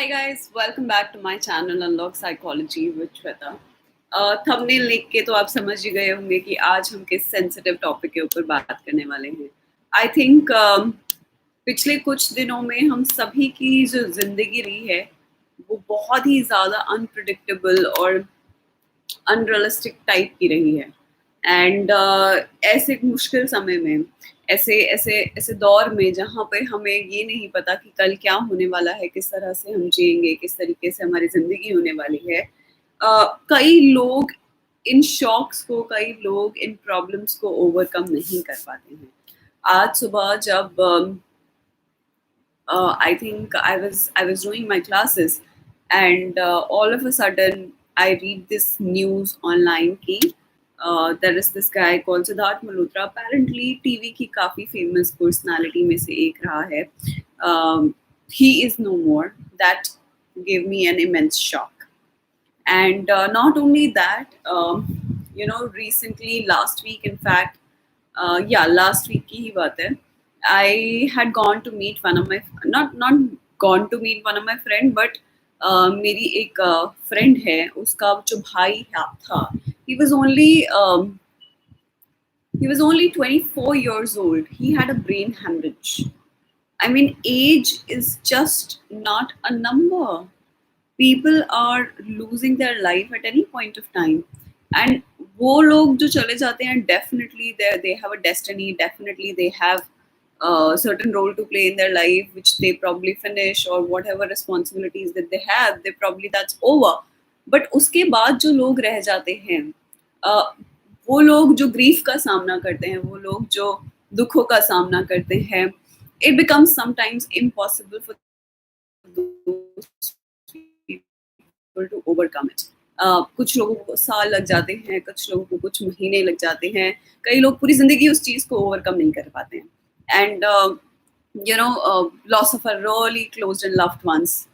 Hi guys, welcome back to my channel Unlock Psychology with Shweta. Thumbnail लिख के तो आप समझ ही गए होंगे कि आज हम किस सेंसिटिव टॉपिक के ऊपर बात करने वाले हैं। आई थिंक पिछले कुछ दिनों में हम सभी की जो जिंदगी रही है वो बहुत ही ज़्यादा अनप्रिडिक्टेबल और अनरियलिस्टिक टाइप की रही है। एंड ऐसे मुश्किल समय में, ऐसे ऐसे ऐसे दौर में जहाँ पे हमें ये नहीं पता कि कल क्या होने वाला है, किस तरह से हम जिएंगे, किस तरीके से हमारी ज़िंदगी होने वाली है, कई लोग इन शॉक्स को, कई लोग इन प्रॉब्लम्स को ओवरकम नहीं कर पाते हैं। आज सुबह जब I think I was doing my classes, and all of a sudden I read this news online कि there is this guy called Siddharth Malhotra. Apparently TV की काफी famous personality में से एक रहा है. He is no more. That gave me an immense shock. And not only that, recently last week, in fact, last week की ही बात है, I had gone to meet one of my, not gone to meet one of my friend, but मेरी एक friend है, उसका जो भाई था, he was only 24 years old. He had a brain hemorrhage. I mean, age is just not a number. People are losing their life at any point of time. And वो लोग जो चले जाते हैं, definitely they have a destiny, definitely they have a certain role to play in their life, which they probably finish, or whatever responsibilities that they have, they probably that's over. But उसके बाद जो लोग रह जाते हैं, वो लोग जो ग्रीफ का सामना करते हैं, वो लोग जो दुखों का सामना करते हैं, it becomes sometimes impossible for those people to overcome it. कुछ लोगों को साल लग जाते हैं, कुछ लोगों को कुछ महीने लग जाते हैं, कई लोग पूरी जिंदगी उस चीज को ओवरकम नहीं कर पाते हैं. And loss of a really closed end loved ones.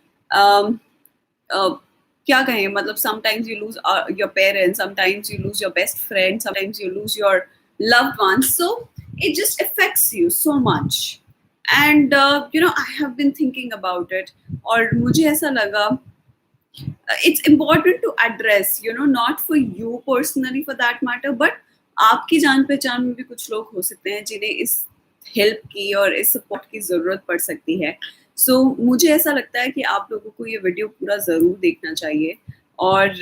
क्या कहें, मतलब sometimes you lose your parents, sometimes you lose your best friend, sometimes you lose your loved ones, so it just affects you so much. And I have been thinking about it, और मुझे ऐसा लगा it's important to address, not for you personally for that matter, but आपकी जान पहचान में भी कुछ लोग हो सकते हैं जिन्हें इस हेल्प की और इस सपोर्ट की ज़रूरत पड़ सकती है. सो मुझे ऐसा लगता है कि आप लोगों को ये वीडियो पूरा ज़रूर देखना चाहिए. और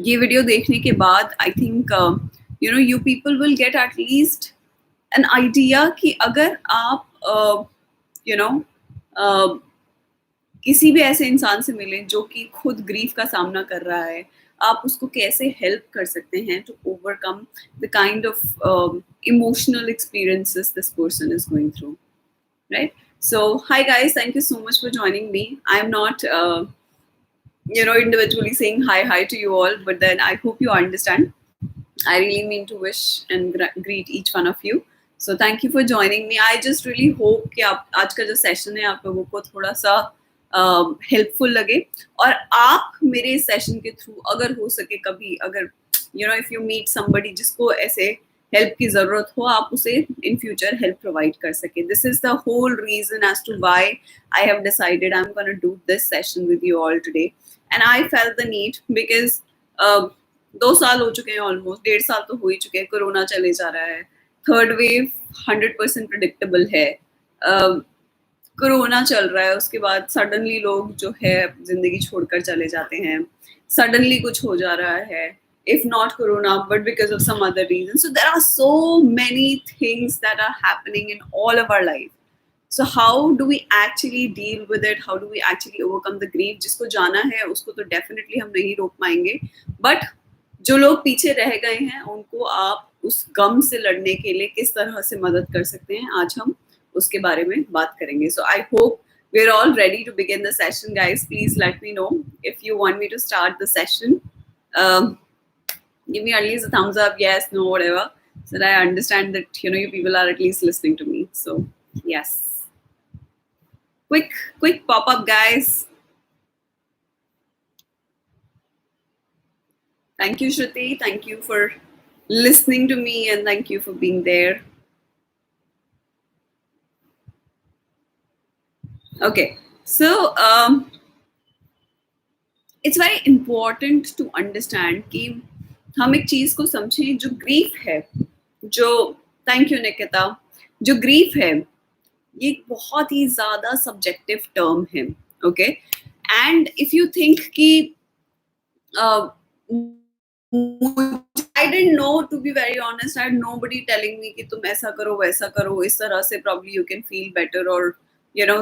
ये वीडियो देखने के बाद I think you people will get at least an idea कि अगर आप किसी भी ऐसे इंसान से मिलें जो कि खुद ग्रीफ का सामना कर रहा है, आप उसको कैसे हेल्प कर सकते हैं to overcome the kind of emotional experiences this person is going through, right? So hi guys, thank you so much for joining me. I'm not individually saying hi to you all, but then I hope you understand. I really mean to wish and greet each one of you. So thank you for joining me. I just really hope कि आप आज का जो session है आप लोगों को थोड़ा सा हेल्पफुल लगे, और आप मेरे सेशन के थ्रू अगर हो सके कभी, अगर इफ यू मीट समबडी जिसको ऐसे हेल्प की जरूरत हो, आप उसे इन फ्यूचर हेल्प प्रोवाइड कर सके. This is the whole reason as to why I have decided I am gonna do this session with you all today. And I felt the need because 2 साल हो चुके हैं, almost 1.5 साल तो हो ही चुके हैं, कोरोना चले जा रहा है, थर्ड वेव 100% प्रिडिक्टेबल है, कोरोना चल रहा है, उसके बाद सडनली लोग जो है जिंदगी छोड़कर चले जाते हैं, सडनली कुछ हो जा रहा है, if not corona but because of some other reason. So there are so many things that are happening in all of our life. So how do we actually deal with it? How do we actually overcome the grief? जिसको जाना है उसको तो definitely हम नहीं रोक पाएंगे, but जो लोग पीछे रह गए हैं उनको आप उस गम से लड़ने के लिए किस तरह से मदद कर सकते हैं, आज हम उसके बारे में बात करेंगे. So I hope we're all ready to begin the session, guys. Please let me know if you want me to start the session. Give me at least a thumbs up, yes, no, whatever, so that I understand that you people are at least listening to me. So yes, quick pop up, guys. Thank you, Shruti. Thank you for listening to me, and thank you for being there. Okay, So it's very important to understand कि हम एक चीज को समझें, जो grief है, जो, thank you Nikita, जो ग्रीफ है ये बहुत ही ज्यादा सब्जेक्टिव टर्म है. Okay, and if you think कि I didn't know, to be very honest, I had nobody telling me कि तुम ऐसा करो वैसा करो, इस तरह से probably you can feel better, और you know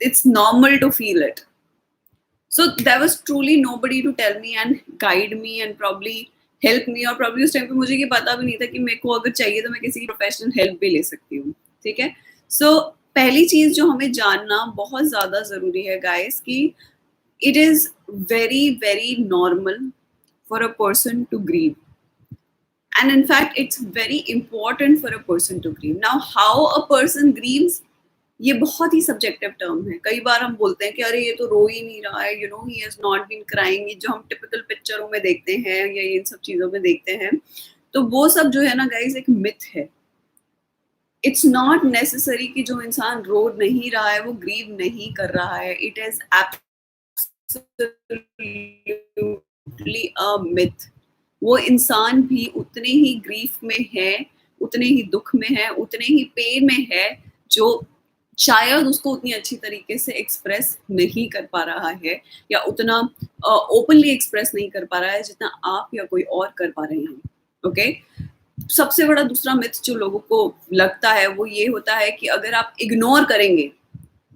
it's normal to feel it. So there was truly nobody to tell me and guide me and probably help me, और probably उस टाइम पे मुझे ये पता भी नहीं था कि मेरे को अगर चाहिए तो मैं किसी की प्रोफेशनल हेल्प भी ले सकती हूँ. ठीक है. सो पहली चीज जो हमें जानना बहुत ज्यादा जरूरी है गाइस, कि it is very very normal for a person to grieve, and in fact it's very important for a person to grieve. Now how a person grieves, ये बहुत ही सब्जेक्टिव टर्म है. कई बार हम बोलते हैं कि अरे ये तो रो ही नहीं रहा है, you know he has not been crying, ये जो हम टिपिकल पिक्चरों में देखते हैं या इन सब चीजों में देखते हैं, तो वो सब जो है ना गाइस एक मिथ है. इट्स नॉट नेसेसरी कि जो इंसान रो नहीं रहा है वो ग्रीव नहीं कर रहा है. It is absolutely a myth. वो इंसान भी उतने ही ग्रीफ में है, उतने ही दुख में है, उतने ही पेन में है, जो शायद उसको उतनी अच्छी तरीके से एक्सप्रेस नहीं कर पा रहा है, या उतना ओपनली एक्सप्रेस नहीं कर पा रहा है जितना आप या कोई और कर पा रहे हैं. ओके. सबसे बड़ा दूसरा मिथ जो लोगों को लगता है वो ये होता है कि अगर आप इग्नोर करेंगे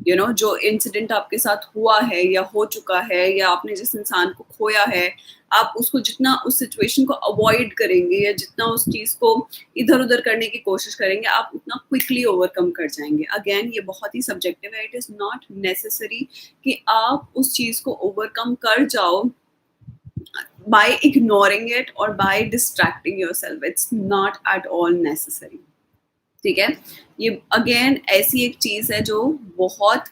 जो इंसिडेंट आपके साथ हुआ है या हो चुका है, या आपने जिस इंसान को खोया है, आप उसको जितना उस सिचुएशन को अवॉइड करेंगे या जितना उस चीज को इधर उधर करने की कोशिश करेंगे, आप उतना क्विकली ओवरकम कर जाएंगे. अगेन ये बहुत ही सब्जेक्टिव है. इट इज नॉट नेसेसरी कि आप उस चीज को ओवरकम कर जाओ by ignoring it or by distracting yourself. It's not at all necessary. ठीक है. ये अगेन ऐसी एक चीज है जो बहुत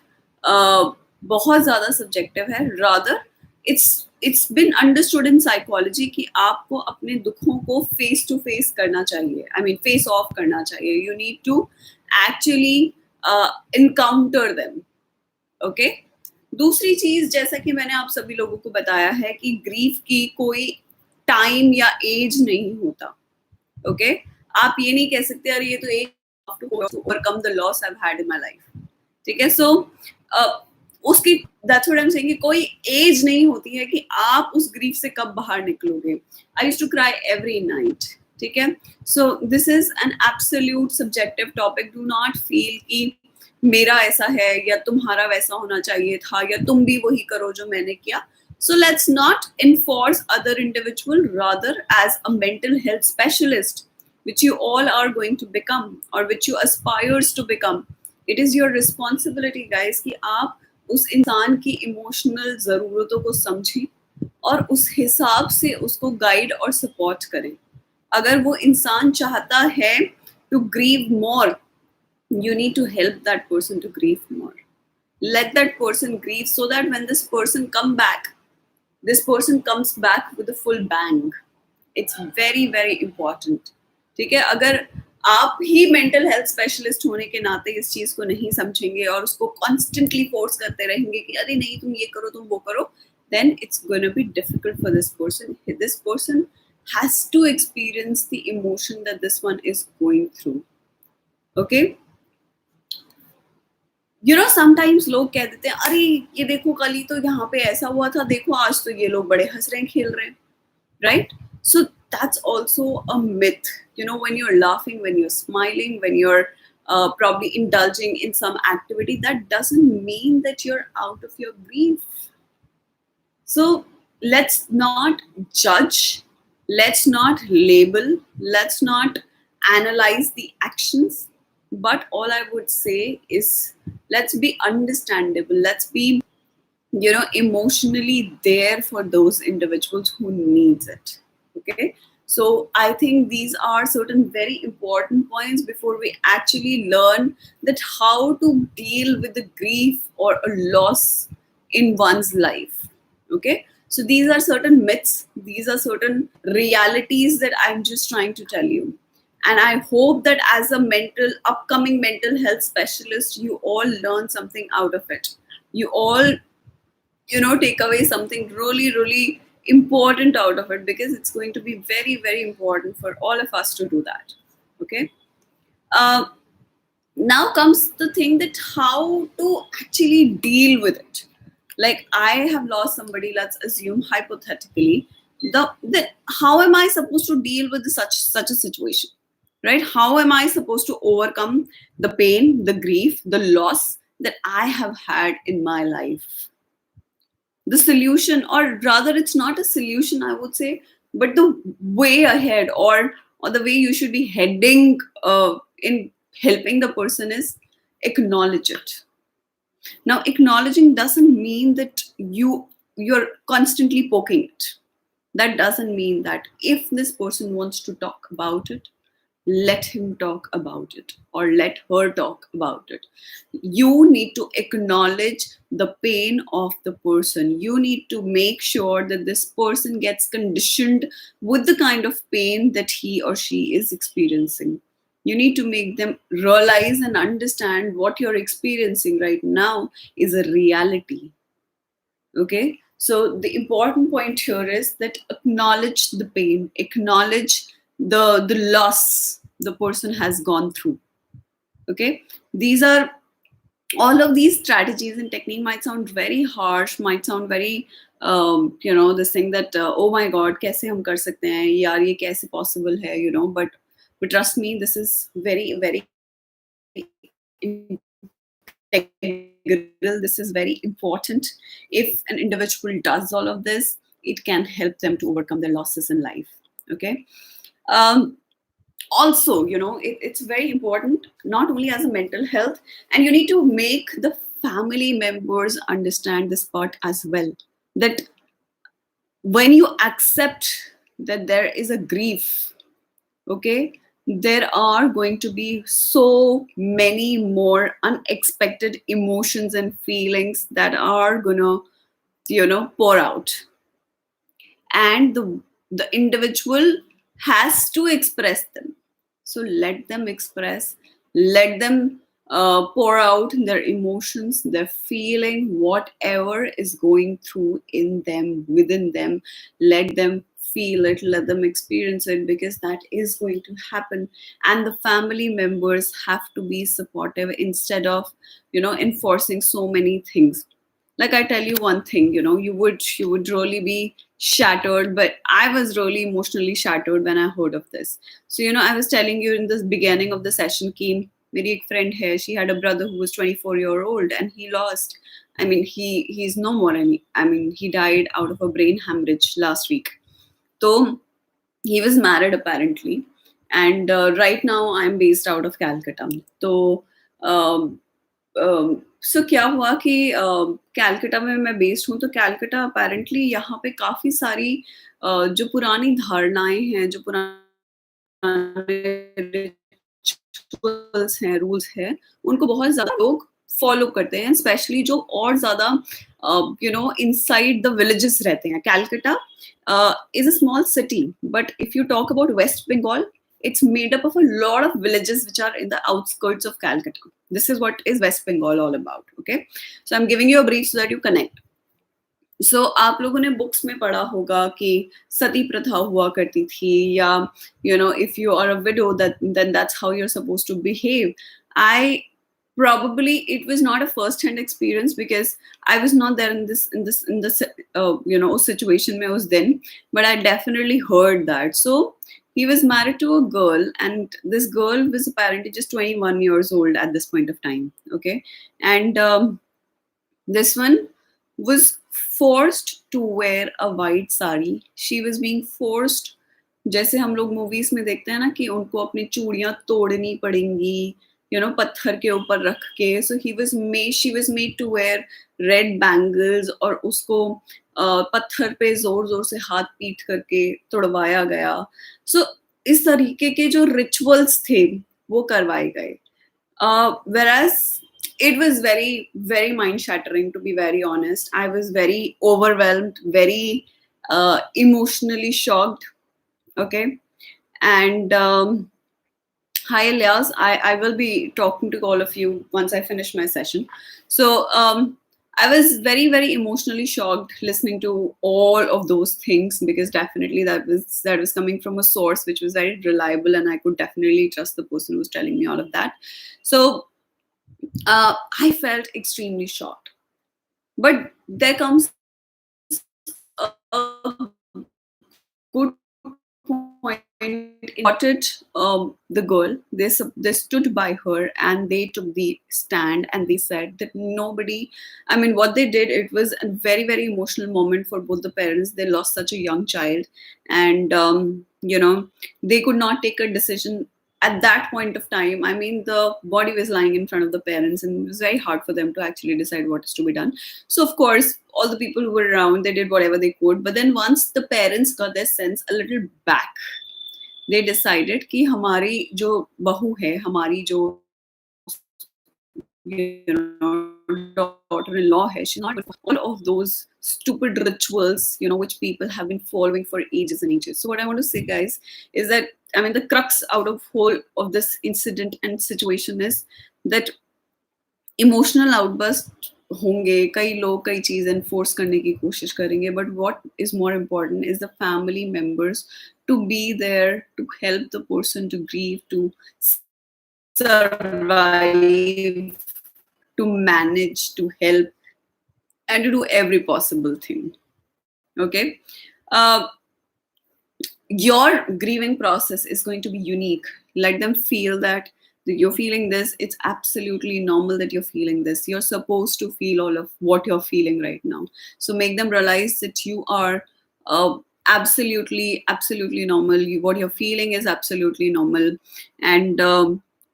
बहुत ज्यादा सब्जेक्टिव है. Rather it's been understood in psychology कि आपको अपने दुखों को फेस टू फेस करना चाहिए. आई मीन फेस ऑफ करना चाहिए. You need to actually encounter them. Okay. दूसरी चीज, जैसा कि मैंने आप सभी लोगों को बताया है कि ग्रीफ की कोई टाइम या एज नहीं होता. ओके. आप ये नहीं कह सकते अरे ये तो एक to overcome the loss I've had in my life. ठीक है. सो उसकी that's what I'm saying कि कोई एज नहीं होती है कि आप उस ग्रीफ से कब बाहर निकलोगे. I used to cry every night. ठीक है. So this is an absolute subjective topic. Do not feel कि मेरा ऐसा है या तुम्हारा वैसा होना चाहिए था या तुम भी वही करो जो मैंने किया. So let's not enforce other individual. Rather, as a mental health specialist, which you all are going to become or which you aspires to become, it is your responsibility guys कि आप उस इंसान की इमोशनल ज़रूरतों को समझें और उस हिसाब से उसको गाइड और सपोर्ट करें. अगर वो इंसान चाहता है to grieve more, you need to help that person to grieve more. Let that person grieve so that when this person comes back with a full bang. It's very very important. ठीक है. अगर आप ही mental health specialist होने के नाते इस चीज को नहीं समझेंगे और उसको कॉन्स्टेंटली फोर्स करते रहेंगे कि अरे नहीं तुम ये करो तुम वो करो, then it's going to be difficult for this person. This person has to experience the emotion that this one is going through. Okay. sometimes लोग कह देते हैं अरे ये देखो कल ही तो यहाँ पे ऐसा हुआ था, देखो आज तो ये लोग बड़े हंस रहे हैं खेल रहे हैं. Right? So that's also a myth. When you're laughing, when you're smiling, when you're probably indulging in some activity, that doesn't mean that you're out of your grief. So let's not judge, let's not label, let's not analyze the actions. But all I would say is let's be understandable, let's be emotionally there for those individuals who needs it. Okay. So I think these are certain very important points before we actually learn that how to deal with the grief or a loss in one's life. Okay. So these are certain myths, these are certain realities that I'm just trying to tell you. And I hope that as a upcoming mental health specialist, you all learn something out of it. you all, take away something really, really important out of it, because it's going to be very, very important for all of us to do that. Okay. uh, Now comes the thing that how to actually deal with it. Like, I have lost somebody, let's assume hypothetically, the how am I supposed to deal with such a situation, right? How am I supposed to overcome the pain, the grief, the loss that I have had in my life? The solution, or rather it's not a solution, I would say, but the way ahead, or the way you should be heading in helping the person, is acknowledge it. Now, acknowledging doesn't mean that you're constantly poking it. That doesn't mean that. If this person wants to talk about it, let him talk about it, or let her talk about it. You need to acknowledge the pain of the person. You need to make sure that this person gets conditioned with the kind of pain that he or she is experiencing. You need to make them realize and understand what you're experiencing right now is a reality. Okay, so the important point here is that acknowledge the pain, acknowledge the loss the person has gone through. Okay, these are all of these strategies and technique might sound very harsh, might sound very this thing that oh my god, kaise hum kar sakte hain yaar, ye kaise possible hai, but trust me, this is very, very integral. This is very important. If an individual does all of this, it can help them to overcome their losses in life. Okay. um, Also, it's very important, not only as a mental health, and you need to make the family members understand this part as well, that when you accept that there is a grief, okay, there are going to be so many more unexpected emotions and feelings that are gonna pour out, and the individual has to express them. So let them express, let them pour out their emotions, their feeling, whatever is going through in them, within them. Let them feel it, let them experience it, because that is going to happen. And the family members have to be supportive instead of enforcing so many things. Like, I tell you one thing, you would really be shattered, but I was really emotionally shattered when I heard of this. So, I was telling you in the beginning of the session ki meri ek friend hai, she had a brother who was 24-year-old, and he lost, I mean, he's no more any, I mean, he died out of a brain hemorrhage last week. So he was married apparently, and right now I'm based out of Calcutta. So um, सो क्या हुआ कि Calcutta में मैं based हूँ, तो Calcutta apparently यहाँ पे काफ़ी सारी जो पुरानी धारणाएं हैं, जो पुराने रिचुअल्स हैं, रूल्स हैं, उनको बहुत ज़्यादा लोग फॉलो करते हैं, स्पेशली जो और ज़्यादा इनसाइड द विलेजेस रहते हैं. Calcutta is a small city, but if you talk about West Bengal, it's made up of a lot of villages which are in the outskirts of Calcutta. This is what is West Bengal all about. Okay, so I'm giving you a brief so that you connect. So आप लोगों ने books में पढ़ा होगा कि सती प्रथा हुआ करती थी, या if you are a widow, then that's how you're supposed to behave. I probably, it was not a first hand experience because I was not there in this situation mein us then, but I definitely heard that. So he was married to a girl, and this girl was apparently just 21 years old at this point of time. Okay, and this one was forced to wear a white sari. She was being forced, जैसे हम लोग movies में देखते हैं ना कि उनको अपनी चूड़ियां तोड़नी पड़ेंगी, पत्थर के ऊपर रख के. So she was made to wear red bangles, और उसको पत्थर पे जोर जोर से हाथ पीट करके तोड़वाया गया. सो इस तरीके के जो रिचुअल्स थे वो करवाए गए. Whereas it was very, very mind shattering, to be very honest. I was very overwhelmed, very emotionally shocked. Okay. And hi, Elias. I will be talking to all of you once I finish my session. So I was very, very emotionally shocked listening to all of those things, because definitely that was coming from a source which was very reliable, and I could definitely trust the person who was telling me all of that. So I felt extremely shocked. But there comes a good point in it. They supported the girl. They stood by her and they took the stand, and they said that nobody. I mean, what they did, it was a very, very emotional moment for both the parents. They lost such a young child, and they could not take a decision at that point of time. I mean, the body was lying in front of the parents, and it was very hard for them to actually decide what is to be done. So, of course, all the people who were around, they did whatever they could. But then once the parents got their sense a little back, they decided कि हमारी जो बहू है, हमारी जो daughter-in-law है, she's not going to follow all of those stupid rituals, which people have been following for ages and ages. So what I want to say, guys, is that, I mean, the crux out of whole of this incident and situation is that emotional outburst होंगे, कई लोग कई चीजें force करने की कोशिश करेंगे, but what is more important is the family members to be there to help the person to grieve, to survive, to manage, to help, and to do every possible thing. Okay. Your grieving process is going to be unique. Let them feel that you're feeling this. It's absolutely normal that you're feeling this. You're supposed to feel all of what you're feeling right now. So make them realize that you are absolutely, absolutely normal. What you're feeling is absolutely normal. And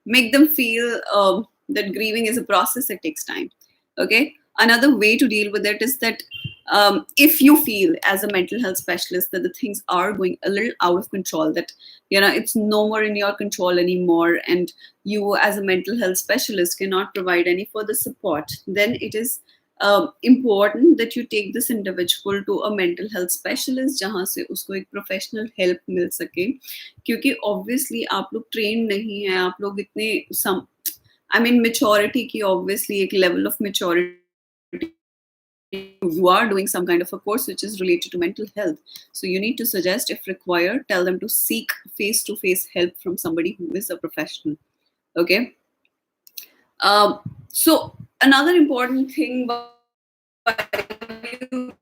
make them feel that grieving is a process that takes time. Okay. Another way to deal with it is that if you feel as a mental health specialist that the things are going a little out of control, that it's no more in your control anymore, and you as a mental health specialist cannot provide any further support, then it is important that you take this individual to a mental health specialist जहाँ से उसको एक professional help मिल सके. क्योंकि obviously आप लोग trained नहीं हैं, आप लोग इतने I mean, maturity की obviously एक level of maturity, you are doing some kind of a course which is related to mental health. So you need to suggest, if required, tell them to seek face-to-face help from somebody who is a professional. Okay. So another important thing while you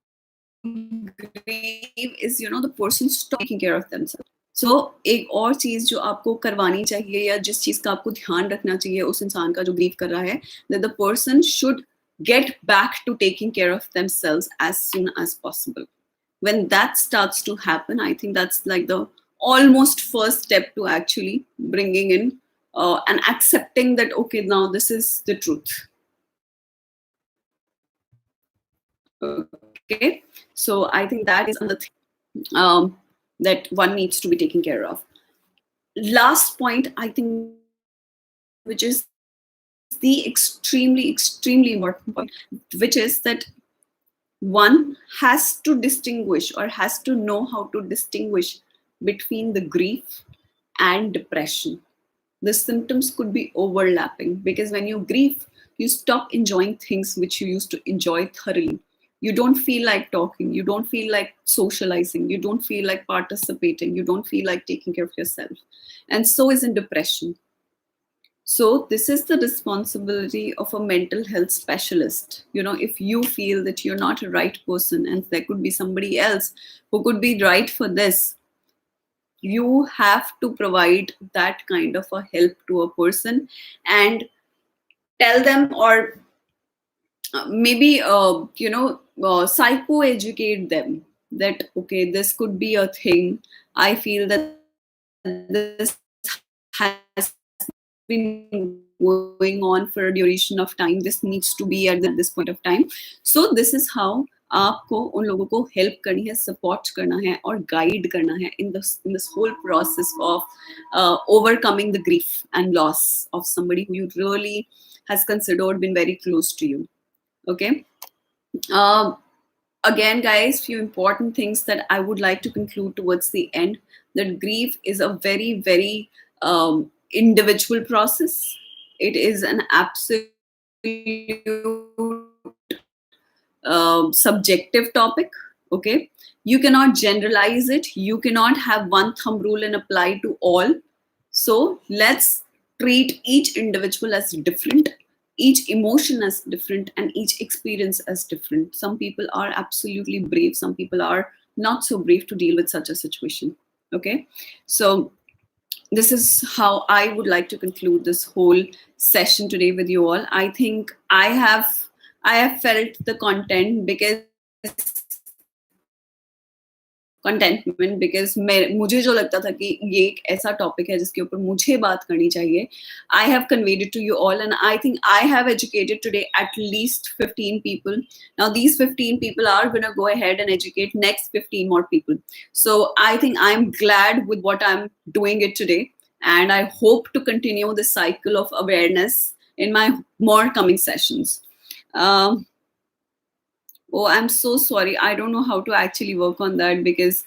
grieve is, the person stop taking care of themselves. So एक और चीज जो आपको करवानी चाहिए, या जिस चीज का आपको ध्यान रखना चाहिए उस इंसान का जो ग्रीव कर रहा है, that the person should get back to taking care of themselves as soon as possible. When that starts to happen, I think that's like the almost first step to actually bringing in and accepting that, okay, now this is the truth. Okay, so I think that is another thing that one needs to be taken care of. Last point, I think, which is the extremely, extremely important point, which is that one has to distinguish, or has to know how to distinguish between the grief and depression. The symptoms could be overlapping, because when you grieve, you stop enjoying things which you used to enjoy thoroughly. You don't feel like talking, you don't feel like socializing, you don't feel like participating, you don't feel like taking care of yourself. And so is in depression. So this is the responsibility of a mental health specialist. If you feel that you're not a right person and there could be somebody else who could be right for this, you have to provide that kind of a help to a person, and tell them, or maybe psycho-educate them, that okay, this could be a thing. I feel that this has been going on for a duration of time. This needs to be at this point of time. So this is how आपको उन लोगों को help करनी है, support करना है और guide करना है in this whole process of overcoming the grief and loss of somebody who you really has considered been very close to you. Okay. Again, guys, few important things that I would like to conclude towards the end, that grief is a very, very individual process. It is an absolute subjective topic. Okay, you cannot generalize it. You cannot have one thumb rule and apply to all. So let's treat each individual as different, each emotion as different, and each experience as different. Some people are absolutely brave, some people are not so brave to deal with such a situation. Okay, so this is how I would like to conclude this whole session today with you all. I think I have felt the content because contentment because मैं मुझे जो लगता था कि ये एक ऐसा topic है जिसके ऊपर मुझे बात करनी चाहिए. I have conveyed it to you all and I think I have educated today at least 15 people. Now these 15 people are going to go ahead and educate next 15 more people. So I think I'm glad with what I'm doing it today, and I hope to continue this cycle of awareness in my more coming sessions. um, Oh, I'm so sorry. I don't know how to actually work on that because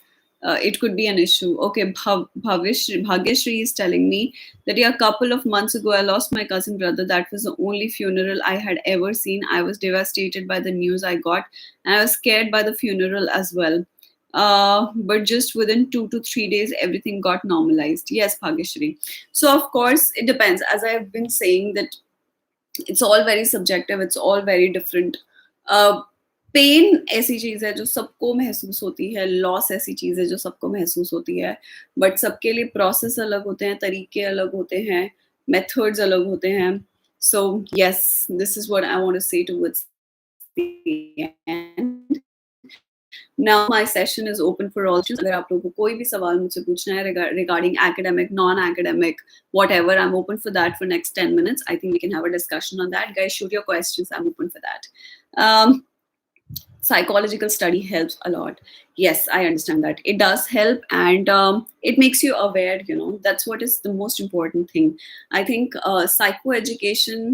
it could be an issue. Okay, Bhagyashri is telling me that yeah, a couple of months ago, I lost my cousin brother. That was the only funeral I had ever seen. I was devastated by the news I got, and I was scared by the funeral as well. But just within 2 to 3 days, everything got normalized. Yes, Bhagyashri. So, of course, it depends. As I've been saying, that it's all very subjective, it's all very different. Pain ऐसी चीज है जो सबको महसूस होती है, loss ऐसी चीज है जो सबको महसूस होती है, बट सबके लिए प्रोसेस अलग होते हैं, तरीके अलग होते हैं, मेथड्स अलग होते हैं. So yes, this is what I want to say towards the end. Now my session is open for all. अगर आप लोगों को कोई भी सवाल मुझसे पूछना है regarding academic, non-academic, whatever, I'm open for that for next 10 minutes. I think we can have a discussion on that. Guys, shoot your questions. I'm open for that. Psychological study helps a lot. Yes, I understand that. It does help, and it makes you aware, that's what is the most important thing. I think psychoeducation,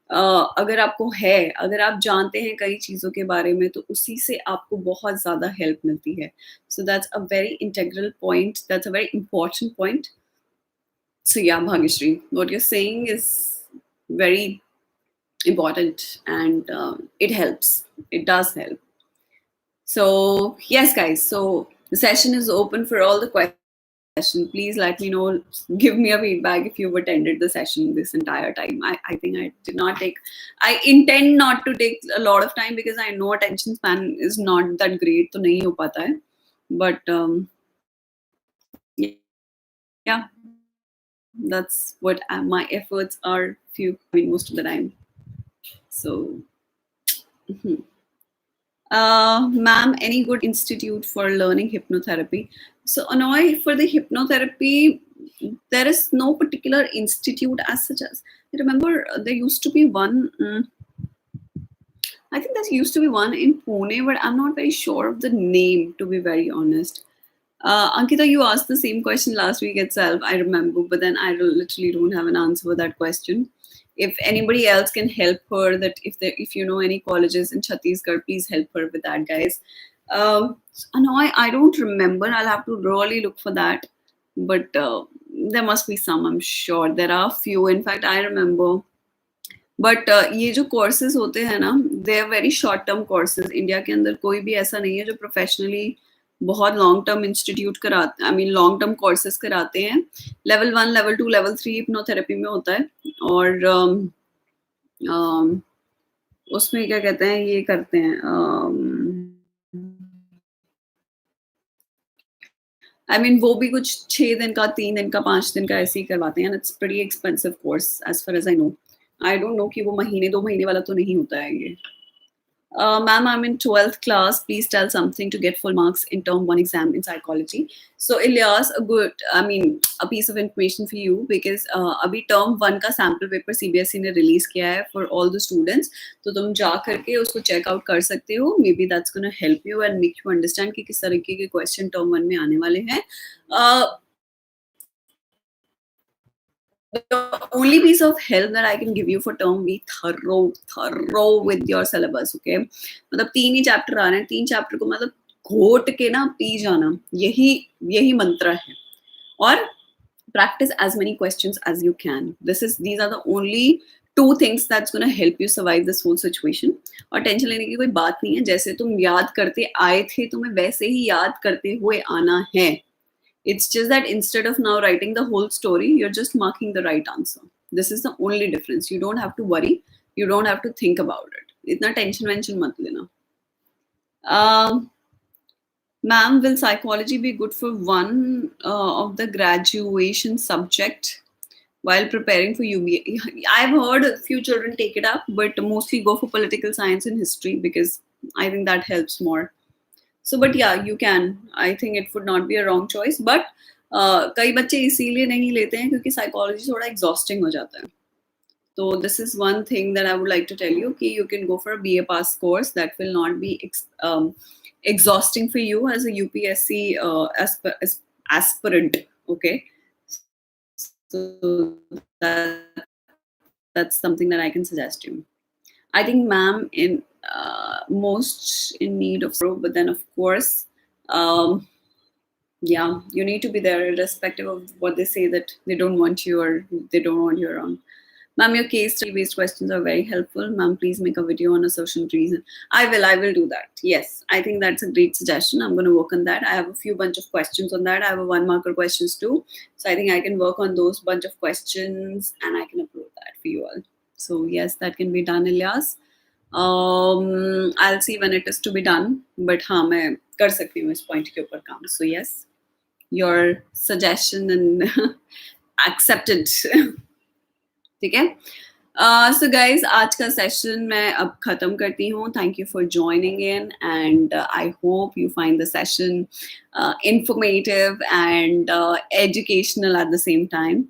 अगर आपको है, अगर आप जानते हैं कई चीज़ों के बारे में, तो उसी से आपको बहुत ज़्यादा हेल्प मिलती है. So that's a very integral point. That's a very important point. So yeah, Bhagyashri, what you're saying is very important, and it helps. It does help. So yes, guys. So the session is open for all the questions. Please let me know. Give me a feedback if you've attended the session this entire time. I think I did not take. I intend not to take a lot of time because I know attention span is not that great. तो नहीं हो पाता है. But yeah, that's what my efforts are. Most of the time. So. Ma'am, any good institute for learning hypnotherapy? So, Anoy, for the hypnotherapy, there is no particular institute as such as. I remember there used to be one. I think there used to be one in Pune, but I'm not very sure of the name, to be very honest. Ankita, you asked the same question last week itself, I remember, but then I literally don't have an answer for that question. If anybody else can help her, that if you know any colleges in Chhattisgarh, please help her with that, guys. No, I don't remember. I'll have to really look for that. But there must be some, I'm sure. There are few. In fact, I remember. But ये जो courses होते हैं ना, they are very short term courses. India के अंदर कोई भी ऐसा नहीं है जो प्रोफेशनली बहुत लॉन्ग टर्म इंस्टीट्यूट कराते, I mean long term courses कराते हैं. लेवल 1, लेवल 2, लेवल 3 हिप्नोथेरेपी में होता है. और उसमें क्या कहते हैं, ये करते हैं, आई मीन वो भी कुछ 6 दिन का, 3 दिन का, 5 दिन का ऐसे ही करवाते हैं. It's pretty expensive course as far as I know. I don't know कि वो महीने 2 महीने वाला तो नहीं होता है ये. Ma'am, I'm in 12th class. Please tell something to get full marks in term 1 exam in psychology. So Ilyas, a piece of information for you, because अभी term 1 का sample paper CBSE ने release किया है for all the students. तो तुम जा करके उसको check out कर सकते हो. Maybe that's going to help you and make you understand कि किस तरीके के question term 1 में आने वाले हैं. The only piece of help that I can give you for term, be thorough with your syllabus. Okay, मतलब 3 ही चैप्टर आ रहे हैं, 3 चैप्टर को मतलब घोट के ना पी जाना, यही मंत्र है. और practice as many questions as you can. These are the only two things that's going to help you survive this whole situation. और टेंशन लेने की कोई बात नहीं है, जैसे तुम याद करते आए थे तुम्हें वैसे ही याद करते हुए आना है. It's just that instead of now writing the whole story, you're just marking the right answer. This is the only difference. You don't have to worry. You don't have to think about it. इतना tension वेंशन मत लेना. Ma'am, will psychology be good for one of the graduation subject while preparing for UBA? I've heard a few children take it up, but mostly go for political science and history because I think that helps more. So, but yeah, you can. I think it would not be a wrong choice. But कई बच्चे इसीलिए नहीं लेते हैं क्योंकि psychology थोड़ा exhausting हो जाता है. So this is one thing that I would like to tell you. Okay, you can go for a BA Pass course that will not be exhausting for you as a UPSC aspirant. Okay, so that's something that I can suggest you. I think ma'am in most in need of, but then of course, yeah, you need to be there irrespective of what they say that they don't want you or they don't want you around. Ma'am, your case study based questions are very helpful. Ma'am, please make a video on a social reason. I will do that. Yes, I think that's a great suggestion. I'm going to work on that. I have a few bunch of questions on that. I have a 1 marker questions too. So I think I can work on those bunch of questions and I can upload that for you all. So yes, that can be done, Ilyas. I'll see when it is to be done. But हाँ मैं कर सकती हूँ इस point के ऊपर काम. So yes, your suggestion and accepted. ठीक है. So guys, आज का सेशन मैं अब खत्म करती हूँ. Thank you for joining in and I hope you find the session informative and educational at the same time.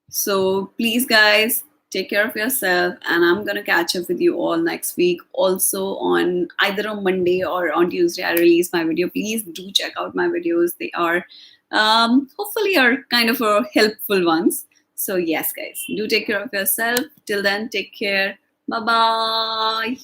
So please guys, take care of yourself and I'm going to catch up with you all next week. Also on either on Monday or on Tuesday, I release my video. Please do check out my videos. They are hopefully are kind of helpful ones. So yes, guys, do take care of yourself. Till then, take care. Bye-bye.